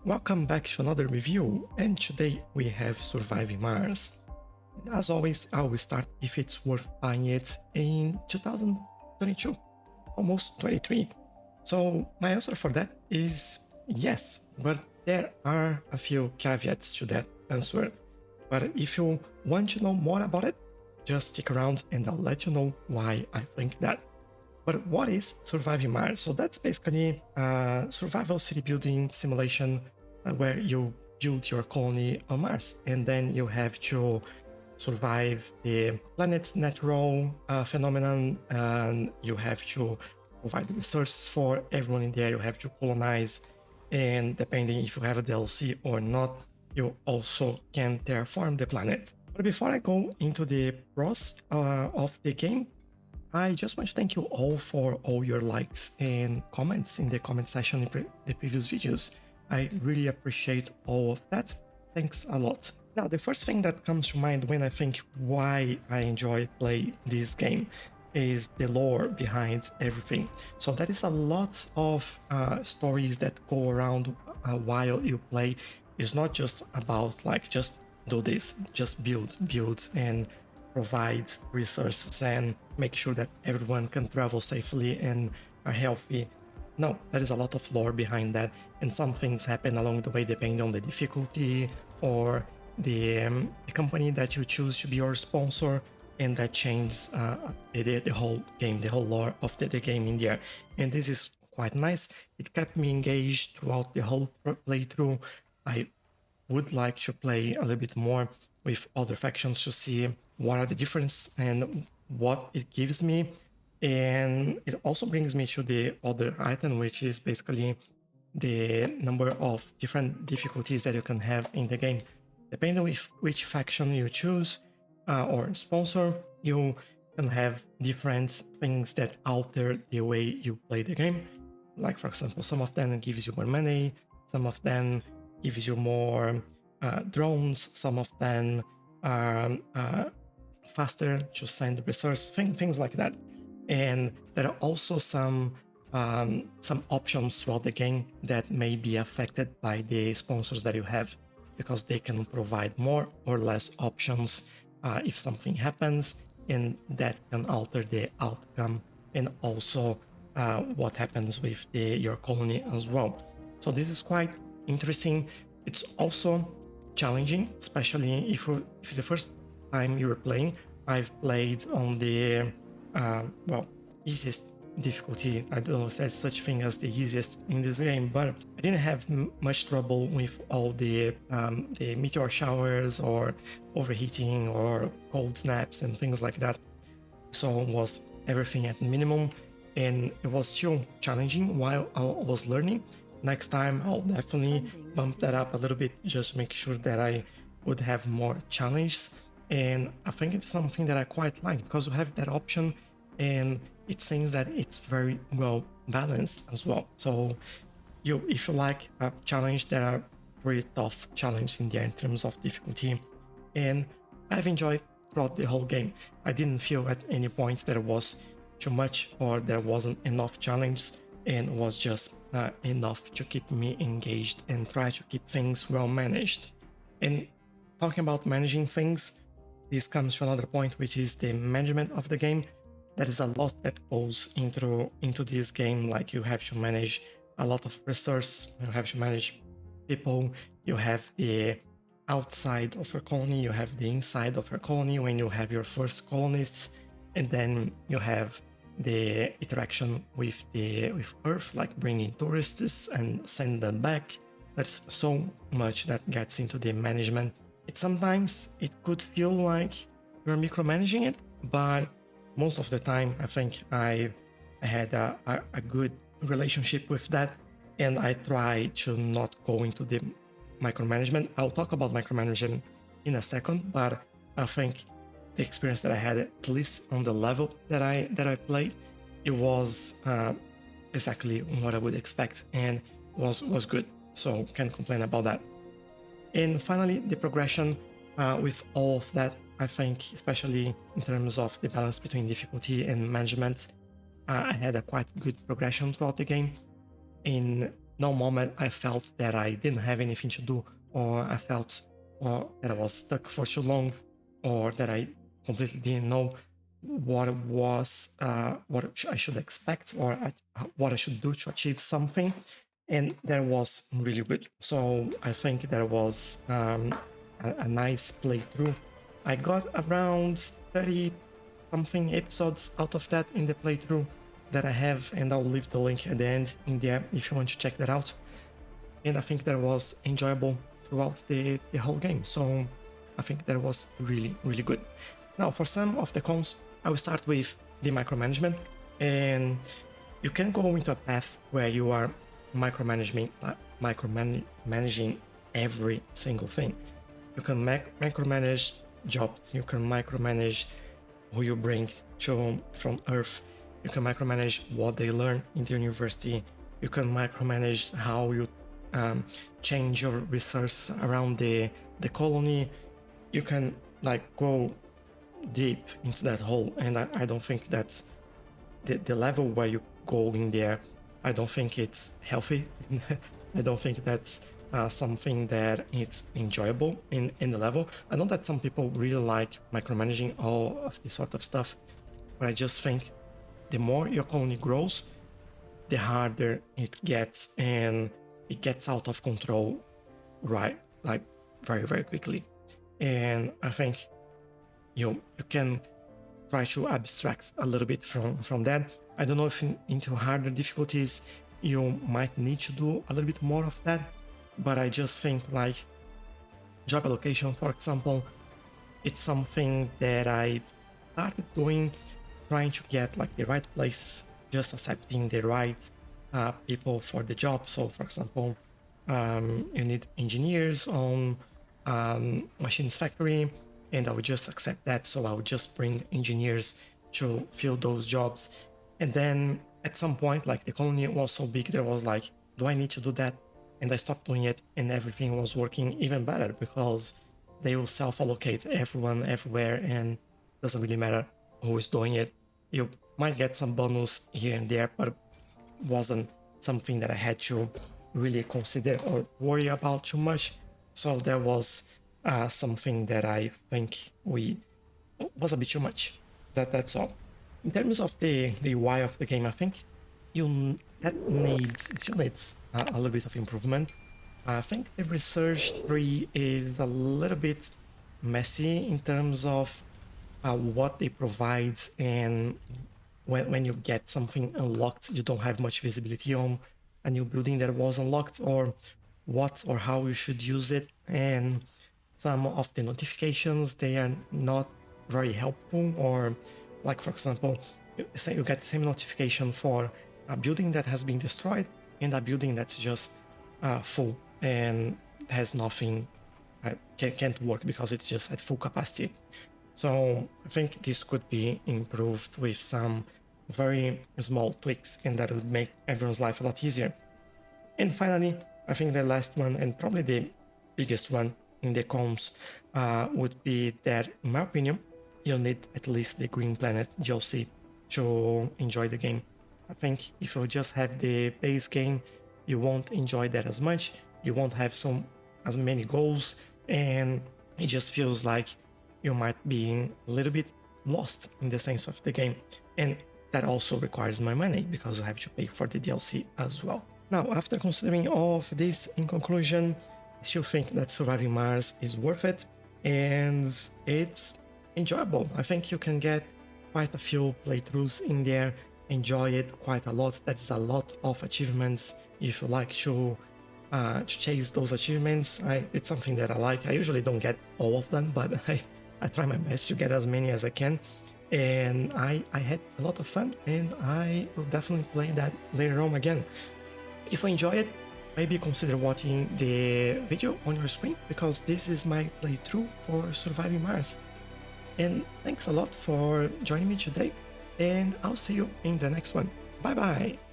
Welcome back to another review, and today we have Surviving Mars. And as always, I will start if it's worth buying it in 2022, almost 23. So my answer for that is yes, but there are a few caveats to that answer. But if you want to know more about it, just stick around and I'll let you know why I think that. But what is Surviving Mars? So that's basically a survival city building simulation where you build your colony on Mars, and then you have to survive the planet's natural phenomenon, and you have to provide the resources for everyone in there. You have to colonize, and depending if you have a DLC or not, you also can terraform the planet. But before I go into the pros of the game, I just want to thank you all for all your likes and comments in the comment section in the previous videos. I really appreciate all of that. Thanks a lot. Now, the first thing that comes to mind when I think why I enjoy play this game is the lore behind everything. So there is a lot of stories that go around while you play. It's not just about like just do this, just build and provide resources and make sure that everyone can travel safely and are healthy. No, there is a lot of lore behind that, and some things happen along the way depending on the difficulty or the company that you choose to be your sponsor, and that changes the whole game, the whole lore of the game in there. And this is quite nice. It kept me engaged throughout the whole playthrough. I would like to play a little bit more with other factions to see what are the difference and what it gives me. And it also brings me to the other item, which is basically the number of different difficulties that you can have in the game. Depending on which faction you choose or sponsor, you can have different things that alter the way you play the game. Like, for example, some of them gives you more money, some of them gives you more drones, some of them are faster to send resource, things like that. And there are also some options throughout the game that may be affected by the sponsors that you have, because they can provide more or less options if something happens, and that can alter the outcome and also what happens with your colony as well. So this is quite interesting. It's also challenging, especially if it's the first time you're playing. I've played on the easiest difficulty. I don't know if there's such thing as the easiest in this game, but I didn't have much trouble with all the meteor showers or overheating or cold snaps and things like that. So it was everything at minimum, and it was still challenging while I was learning. Next time I'll definitely bump that up a little bit, just to make sure that I would have more challenges. And I think it's something that I quite like, because we have that option, and it seems that it's very well balanced as well. So if you like a challenge, there are very tough challenges in there in terms of difficulty, and I've enjoyed throughout the whole game. I didn't feel at any point there was too much or there wasn't enough challenge, and was just enough to keep me engaged and try to keep things well managed. And talking about managing things, this comes to another point, which is the management of the game. There is a lot that goes into this game. Like, you have to manage a lot of resources, you have to manage people, you have the outside of your colony, you have the inside of your colony when you have your first colonists, and then you have the interaction with Earth, like bringing tourists and send them back. There's so much that gets into the management. Sometimes it could feel like you're micromanaging it, but most of the time I think I had a good relationship with that, and I try to not go into the micromanagement. I'll talk about micromanagement in a second, but I think the experience that I had, at least on the level that I played, it was exactly what I would expect, and was good. So can't complain about that. And finally, the progression with all of that, I think, especially in terms of the balance between difficulty and management, I had a quite good progression throughout the game. In no moment I felt that I didn't have anything to do, or I felt or that I was stuck for too long, or that I completely didn't know what I should expect, or what I should do to achieve something. And that was really good. So I think that was a nice playthrough. I got around 30 something episodes out of that in the playthrough that I have, and I'll leave the link at the end in there if you want to check that out. And I think that was enjoyable throughout the whole game. So I think that was really, really good. Now, for some of the cons, I will start with the micromanagement. And you can go into a path where you are micromanaging every single thing. You can micromanage jobs, you can micromanage who you bring from Earth, you can micromanage what they learn in the university, you can micromanage how you change your research around the colony. You can like go deep into that hole, and I don't think that's the level where you go in there. I don't think it's healthy. I don't think that's something that it's enjoyable in the level. I know that some people really like micromanaging all of this sort of stuff, but I just think the more your colony grows, the harder it gets, and it gets out of control, right? Like very, very quickly. And I think you can try to abstract a little bit from that. I don't know if into harder difficulties you might need to do a little bit more of that, but I just think like job allocation, for example, it's something that I started doing, trying to get like the right places, just accepting the right people for the job. So for example, you need engineers on machines factory, and I would just accept that. So I would just bring engineers to fill those jobs. And then at some point, like the colony was so big, there was like, do I need to do that? And I stopped doing it, and everything was working even better because they will self-allocate everyone everywhere, and it doesn't really matter who is doing it. You might get some bonus here and there, but it wasn't something that I had to really consider or worry about too much. So that was something that I think was a bit too much. That's all. In terms of the UI of the game, I think that still needs a little bit of improvement. I think the research tree is a little bit messy in terms of what they provide, and when you get something unlocked, you don't have much visibility on a new building that was unlocked, or what or how you should use it. And some of the notifications, they are not very helpful, or like for example, say you get the same notification for a building that has been destroyed and a building that's just full and has nothing, can't work because it's just at full capacity. So I think this could be improved with some very small tweaks, and that would make everyone's life a lot easier. And finally, I think the last one, and probably the biggest one in the cons, would be that, in my opinion, you'll need at least the Green Planet DLC to enjoy the game. I think if you just have the base game, you won't enjoy that as much, you won't have as many goals, and it just feels like you might be a little bit lost in the sense of the game. And that also requires my money, because I have to pay for the DLC as well. Now, after considering all of this, in conclusion, I still think that Surviving Mars is worth it, and it's enjoyable. I think you can get quite a few playthroughs in there, enjoy it quite a lot. That's a lot of achievements if you like to chase those achievements. It's something that I like. I usually don't get all of them, but I try my best to get as many as I can. And I had a lot of fun, and I will definitely play that later on again. If you enjoy it, maybe consider watching the video on your screen, because this is my playthrough for Surviving Mars. And thanks a lot for joining me today, and I'll see you in the next one. Bye bye!